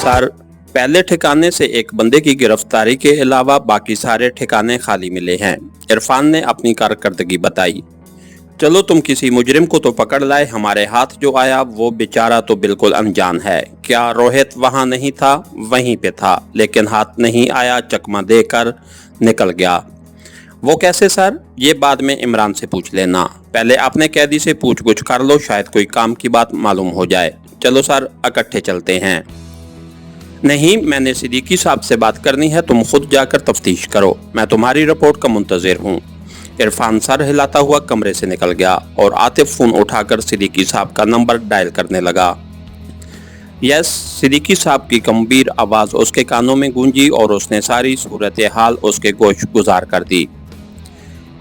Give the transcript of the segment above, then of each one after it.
Sir, पहले ठिकाने से एक बंदे की गिरफ्तारी के अलावा बाकी सारे ठिकाने खाली मिले हैं। इरफान ने अपनी कारकर्दगी बताई। चलो तुम किसी मुजरिम को तो पकड़ लाए, हमारे हाथ जो आया वो बेचारा तो बिल्कुल अनजान है। क्या रोहित वहां नहीं था? वहीं पे था, लेकिन हाथ नहीं आया, चकमा देकर निकल गया। वो कैसे सर? ये बाद में इमरान से पूछ लेना। पहले अपने कैदी से पूछ-गुछ कर लो, शायद कोई काम की बात मालूम हो जाए। चलो सर, इकट्ठे चलते हैं। नहीं, मैंने सिद्दीकी साहब से बात करनी है, तुम खुद जाकर तफ्तीश करो, मैं तुम्हारी रिपोर्ट का मुंतजिर हूँ। इरफान सर हिलाता हुआ कमरे से निकल गया और आतिफ फोन उठाकर सिद्दीकी साहब का नंबर डायल करने लगा। यस, सिद्दीकी साहब की गंभीर आवाज़ उसके कानों में गूंजी और उसने सारी सूरत हाल उसके गोश गुजार कर दी।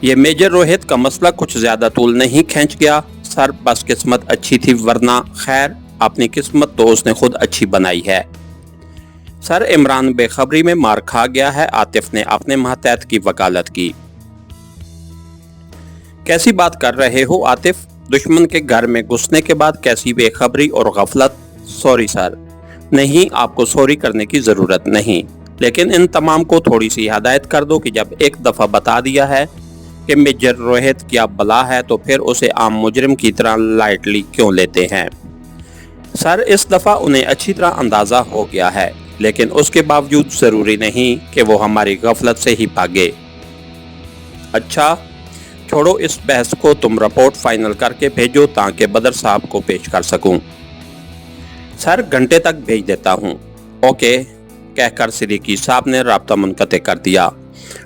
ये मेजर रोहित का मसला कुछ ज़्यादा तूल नहीं खींच गया सर, बस किस्मत अच्छी थी, वरना खैर अपनी किस्मत तो उसने खुद अच्छी बनाई है। सर, इमरान बेखबरी में मार खा गया है, आतिफ ने अपने मातहत की वकालत की। कैसी बात कर रहे हो आतिफ? दुश्मन के घर में घुसने के बाद कैसी बेखबरी और गफलत? Sorry sir. नहीं, आपको सॉरी करने की ज़रूरत नहीं, लेकिन इन तमाम को थोड़ी सी हिदायत कर दो कि जब एक दफ़ा बता दिया है कि मेजर रोहित क्या बला है तो फिर उसे आम मुजरिम की तरह लाइटली क्यों लेते हैं। सर, इस दफ़ा उन्हें अच्छी तरह अंदाज़ा हो गया है, लेकिन उसके बावजूद ज़रूरी नहीं कि वो हमारी गफलत से ही भागे। अच्छा, छोड़ो इस बहस को, तुम रिपोर्ट फाइनल करके भेजो ताकि बदर साहब को पेश कर सकूं। सर, घंटे तक भेज देता हूं। ओके, कहकर सिद्दीकी साहब ने राब्ता मुनक़ते कर दिया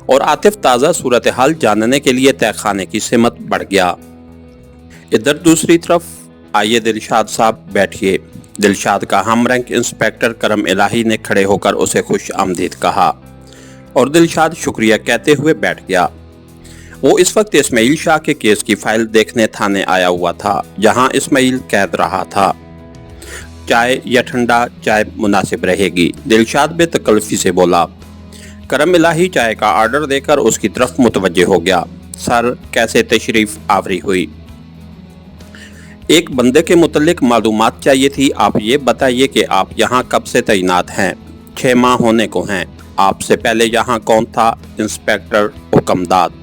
और आतिफ ताज़ा सूरत हाल जानने के लिए तहखाने की सिमत बढ़ गया। इधर दूसरी तरफ, आइए दिलशाद साहब बैठिए। दिलशाद का हम रैंक इंस्पेक्टर करम इलाही ने खड़े होकर उसे खुश आमदीद कहा और दिलशाद शुक्रिया कहते हुए बैठ गया। वो इस वक्त इस्माइल शाह के केस की फाइल देखने थाने आया हुआ था, जहां इस्माइल कैद रहा था। चाय या ठंडा चाय मुनासिब रहेगी? दिलशाद बेतकल्फी से बोला। करम इलाही चाय का आर्डर देकर उसकी तरफ मुतवज्जे हो गया। सर, कैसे तशरीफ आवरी हुई? एक बंदे के मुतल्लिक मालूमात चाहिए थी। आप ये बताइए कि आप यहाँ कब से तैनात हैं? 6 माह होने को हैं। आपसे पहले यहाँ कौन था? इंस्पेक्टर हुक्मदाद।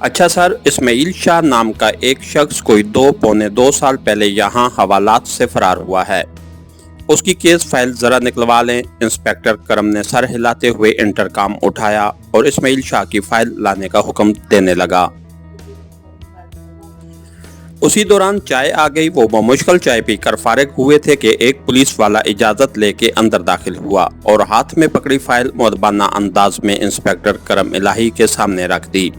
अच्छा सर, इस्माइल शाह नाम का एक शख्स कोई 2-2.25 साल पहले यहाँ हवालात से फरार हुआ है। उसकी केस फाइल ज़रा निकलवा लें। इंस्पेक्टर करम ने सर हिलाते हुए इंटरकॉम उठाया और इस्माइल शाह की फाइल लाने का हुक्म देने लगा। उसी दौरान चाय आ गई। वो बमुश्किल चाय पीकर फारिग हुए थे कि एक पुलिस वाला इजाज़त लेके अंदर दाखिल हुआ और हाथ में पकड़ी फाइल मुअद्दबाना अंदाज में इंस्पेक्टर करम इलाही के सामने रख दी।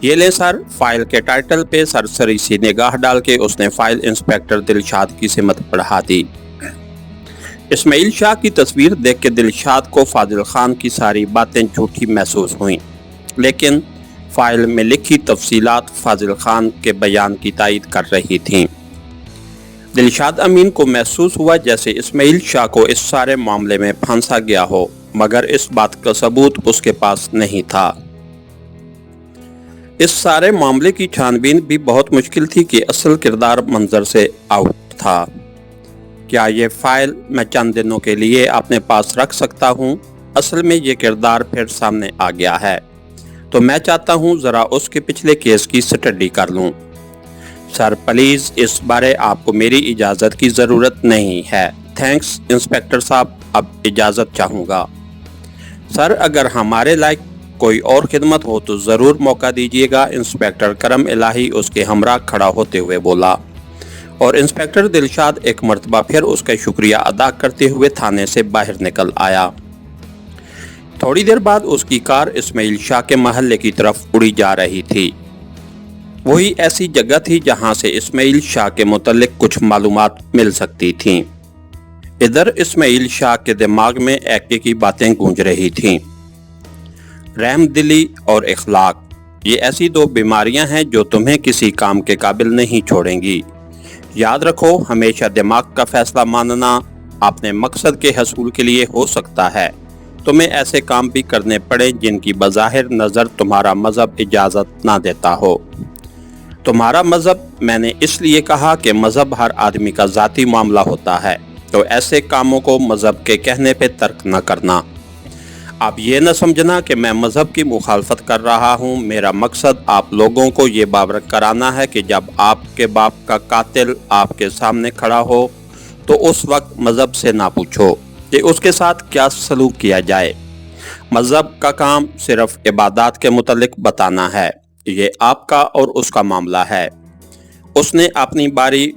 ये ले सर। फाइल के टाइटल पे सरसरी सी निगाह डाल के उसने फाइल इंस्पेक्टर दिलशाद की सिमत बढ़ा दी। इस्माइल शाह की तस्वीर देख के दिलशाद को फाजिल खान की सारी बातें झूठी महसूस हुईं, लेकिन फाइल में लिखी तफसीलात फाजिल खान के बयान की तायद कर रही थीं। दिलशाद अमीन को महसूस हुआ जैसे इस्माइल शाह को इस सारे मामले में फंसा गया हो, मगर इस बात का सबूत उसके पास नहीं था। इस सारे मामले की छानबीन भी बहुत मुश्किल थी कि असल किरदार मंजर से आउट था। क्या ये फाइल मैं चंद दिनों के लिए अपने पास रख सकता हूँ? असल में ये किरदार फिर सामने आ गया है, तो मैं चाहता हूँ ज़रा उसके पिछले केस की स्टडी कर लूँ। सर प्लीज़, इस बारे आपको मेरी इजाज़त की ज़रूरत नहीं है। थैंक्स इंस्पेक्टर साहब, अब इजाज़त चाहूँगा। सर, अगर हमारे लायक कोई और खिदमत हो तो ज़रूर मौका दीजिएगा। इंस्पेक्टर करम इलाही उसके हमरा खड़ा होते हुए बोला और इंस्पेक्टर दिलशाद एक मर्तबा फिर उसका शुक्रिया अदा करते हुए थाने से बाहर निकल आया। थोड़ी देर बाद उसकी कार इस्माइल शाह के महल्ले की तरफ उड़ी जा रही थी। वही ऐसी जगह थी जहां से इस्माइल शाह के मुतल्लिक कुछ मालूमात मिल सकती थीं। इधर इस्माइल शाह के दिमाग में एके की बातें गूंज रही थीं। रहमदिली और इखलाक, ये ऐसी 2 बीमारियां हैं जो तुम्हें किसी काम के काबिल नहीं छोड़ेंगी। याद रखो, हमेशा दिमाग का फैसला मानना अपने मकसद के हसूल के लिए हो सकता है। तुम्हें ऐसे काम भी करने पड़े जिनकी बज़ाहिर नज़र तुम्हारा मज़हब इजाज़त ना देता हो। तुम्हारा मज़हब मैंने इसलिए कहा कि मज़हब हर आदमी का ज़ाती मामला होता है। تو ایسے کاموں کو مذہب کے کہنے پہ ترک نہ کرنا۔ آپ یہ نہ سمجھنا کہ میں مذہب کی مخالفت کر رہا ہوں، میرا مقصد آپ لوگوں کو یہ باور کرانا ہے کہ جب آپ کے باپ کا قاتل آپ کے سامنے کھڑا ہو تو اس وقت مذہب سے نہ پوچھو کہ اس کے ساتھ کیا سلوک کیا جائے۔ مذہب کا کام صرف عبادات کے متعلق بتانا ہے، یہ آپ کا اور اس کا معاملہ ہے۔ اس نے اپنی باری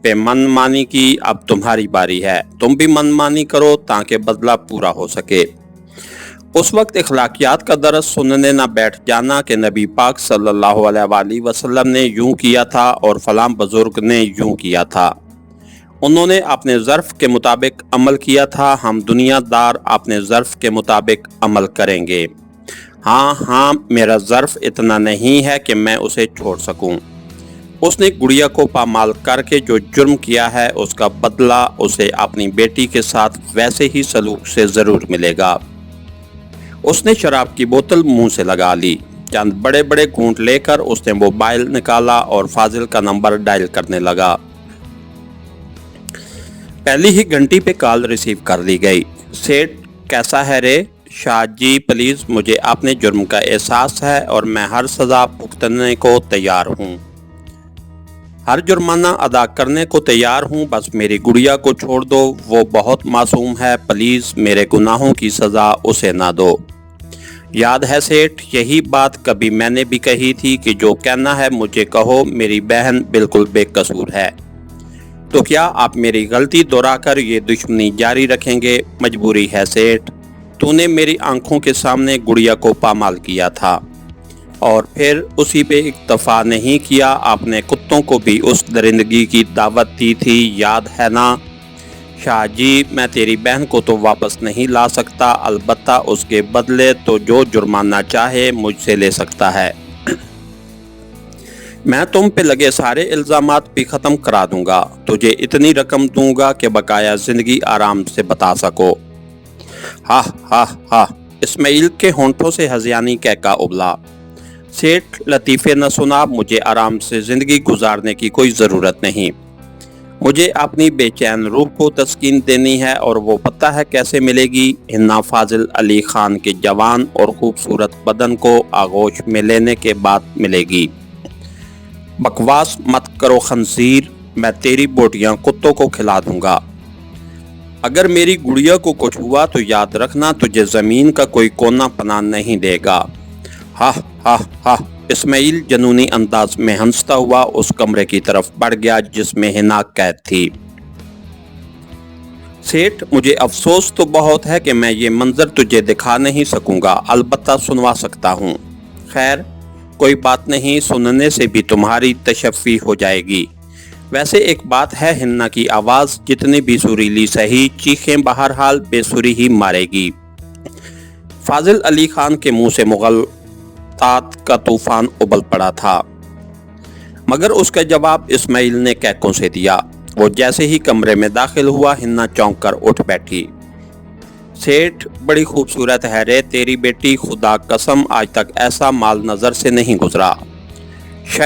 پہ من مانی کی، اب تمہاری باری ہے، تم بھی من مانی کرو تاکہ بدلہ پورا ہو سکے۔ اس وقت اخلاقیات کا درس سننے نہ بیٹھ جانا کہ نبی پاک صلی اللہ علیہ وآلہ وسلم نے یوں کیا تھا اور فلاں بزرگ نے یوں کیا تھا، انہوں نے اپنے ظرف کے مطابق عمل کیا تھا، ہم دنیا دار اپنے ظرف کے مطابق عمل کریں گے۔ ہاں میرا ظرف اتنا نہیں ہے کہ میں اسے چھوڑ سکوں۔ اس نے گڑیا کو پامال کر کے جو جرم کیا ہے اس کا بدلہ اسے اپنی بیٹی کے ساتھ ویسے ہی سلوک سے ضرور ملے گا۔ اس نے شراب کی بوتل منہ سے لگا لی، چند بڑے بڑے گھونٹ لے کر اس نے موبائل نکالا اور فاضل کا نمبر ڈائل کرنے لگا۔ پہلی ہی گھنٹی پہ کال ریسیو کر لی گئی۔ سیٹھ کیسا ہے رے؟ شاہ جی پلیز، مجھے اپنے جرم کا احساس ہے اور میں ہر سزا بھگتنے کو تیار ہوں، ہر جرمانہ ادا کرنے کو تیار ہوں، بس میری گڑیا کو چھوڑ دو، وہ بہت معصوم ہے، پلیز میرے گناہوں کی سزا اسے نہ دو۔ یاد ہے سیٹھ، یہی بات کبھی میں نے بھی کہی تھی کہ جو کہنا ہے مجھے کہو، میری بہن بالکل بے قصور ہے۔ تو کیا آپ میری غلطی دہرا کر یہ دشمنی جاری رکھیں گے؟ مجبوری ہے سیٹھ، تو نے میری آنکھوں کے سامنے گڑیا کو پامال کیا تھا اور پھر اسی پہ اکتفا نہیں کیا، آپ نے کتوں کو بھی اس درندگی کی دعوت دی تھی، یاد ہے نا؟ شاہ جی میں تیری بہن کو تو واپس نہیں لا سکتا، البتہ اس کے بدلے تو جو جرمانہ چاہے مجھ سے لے سکتا ہے۔ میں تم پہ لگے سارے الزامات بھی ختم کرا دوں گا، تجھے اتنی رقم دوں گا کہ بقایا زندگی آرام سے بتا سکو۔ ہاں اسماعیل کے ہونٹوں سے ہذیانی کہکا ابلا۔ سیٹھ لطیفے نہ سنا، مجھے آرام سے زندگی گزارنے کی کوئی ضرورت نہیں، مجھے اپنی بے چین روح کو تسکین دینی ہے اور وہ پتہ ہے کیسے ملے گی، ہنا فاضل علی خان کے جوان اور خوبصورت بدن کو آغوش میں لینے کے بعد ملے گی۔ بکواس مت کرو خنزیر، میں تیری بوٹیاں کتوں کو کھلا دوں گا۔ اگر میری گڑیا کو کچھ ہوا تو یاد رکھنا تجھے زمین کا کوئی کونا پناہ نہیں دے گا۔ ہاں اسماعیل جنونی انداز میں ہنستا ہوا اس کمرے کی طرف بڑھ گیا جس میں ہنا قید تھی۔ سیٹھ مجھے افسوس تو بہت ہے کہ میں یہ منظر تجھے دکھا نہیں سکوں گا، البتہ سنوا سکتا ہوں۔ خیر کوئی بات نہیں، سننے سے بھی تمہاری تشفی ہو جائے گی۔ ویسے ایک بات ہے، ہنا کی آواز جتنی بھی سریلی سہی، چیخیں بہرحال بے سری ہی مارے گی۔ فاضل علی خان کے منہ سے مغالطات کا طوفان ابل پڑا تھا، مگر اس کا جواب اسماعیل نے کہکوں سے دیا۔ وہ جیسے ہی کمرے میں داخل ہوا، ہنا چونک کر اٹھ بیٹھی۔ سیٹھ بڑی خوبصورت ہے رے تیری بیٹی، خدا قسم آج تک ایسا مال نظر سے نہیں گزرا۔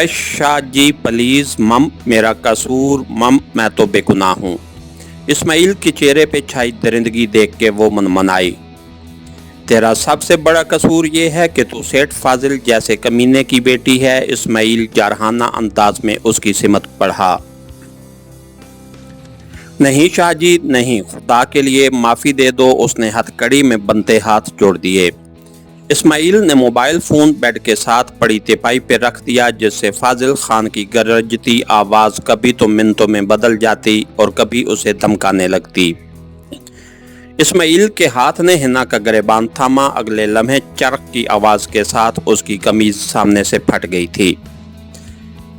شاہ جی پلیز، مم میرا قصور، مم میں تو بے گناہ ہوں۔ اسماعیل کے چہرے پہ چھائی درندگی دیکھ کے وہ منمنائی۔ تیرا سب سے بڑا قصور یہ ہے کہ تو سیٹھ فاضل جیسے کمینے کی بیٹی ہے۔ اسماعیل جارحانہ انداز میں اس کی سمت بڑھا۔ نہیں شاہ جی نہیں، خدا کے لیے معافی دے دو، اس نے ہتھ کڑی میں بنتے ہاتھ جوڑ دیے۔ اسماعیل نے موبائل فون بیڈ کے ساتھ پڑی تپائی پہ رکھ دیا جس سے فاضل خان کی گرجتی آواز کبھی تو منتوں میں بدل جاتی اور کبھی اسے دھمکانے لگتی۔ اسماعیل کے ہاتھ نے ہنا کا گریبان تھاما، اگلے لمحے چرخ کی آواز کے ساتھ اس کی قمیض سامنے سے پھٹ گئی تھی۔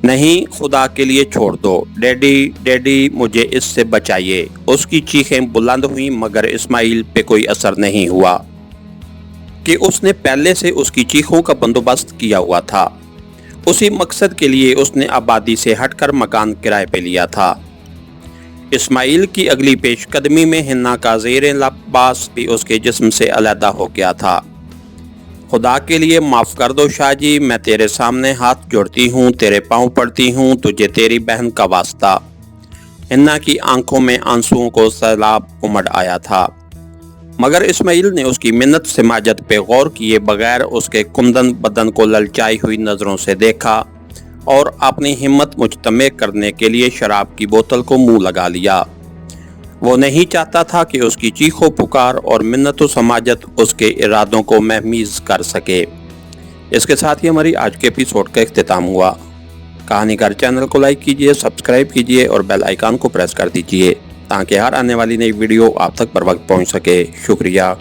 نہیں خدا کے لیے چھوڑ دو، ڈیڈی مجھے اس سے بچائیے۔ اس کی چیخیں بلند ہوئیں مگر اسماعیل پہ کوئی اثر نہیں ہوا کہ اس نے پہلے سے اس کی چیخوں کا بندوبست کیا ہوا تھا۔ اسی مقصد کے لیے اس نے آبادی سے ہٹ کر مکان کرائے پہ لیا تھا۔ اسماعیل کی اگلی پیش قدمی میں ہنا کا زیر لباس بھی اس کے جسم سے علیحدہ ہو گیا تھا۔ خدا کے لیے معاف کر دو شاہ جی، میں تیرے سامنے ہاتھ جوڑتی ہوں، تیرے پاؤں پڑتی ہوں، تجھے تیری بہن کا واسطہ۔ हिन्ना की आंखों में आंसुओं को सैलाब उमड़ आया था, मगर इस्माइल ने उसकी मिन्नत समाजत पे गौर किए बगैर उसके कुंदन बदन को ललचाई हुई नजरों से देखा और अपनी हिम्मत मुजतमे करने के लिए शराब की बोतल को मुंह लगा लिया। वो नहीं चाहता था कि उसकी चीखों पुकार और मिन्नतों समाजत उसके इरादों को महमीज कर सके। इसके साथ ही हमारी आज के एपिसोड का इख्तिताम हुआ। कहानीकार चैनल को लाइक कीजिए, सब्सक्राइब कीजिए और बेल आइकन को प्रेस कर दीजिए ताकि हर आने वाली नई वीडियो आप तक बर वक्त पहुंच सके। शुक्रिया।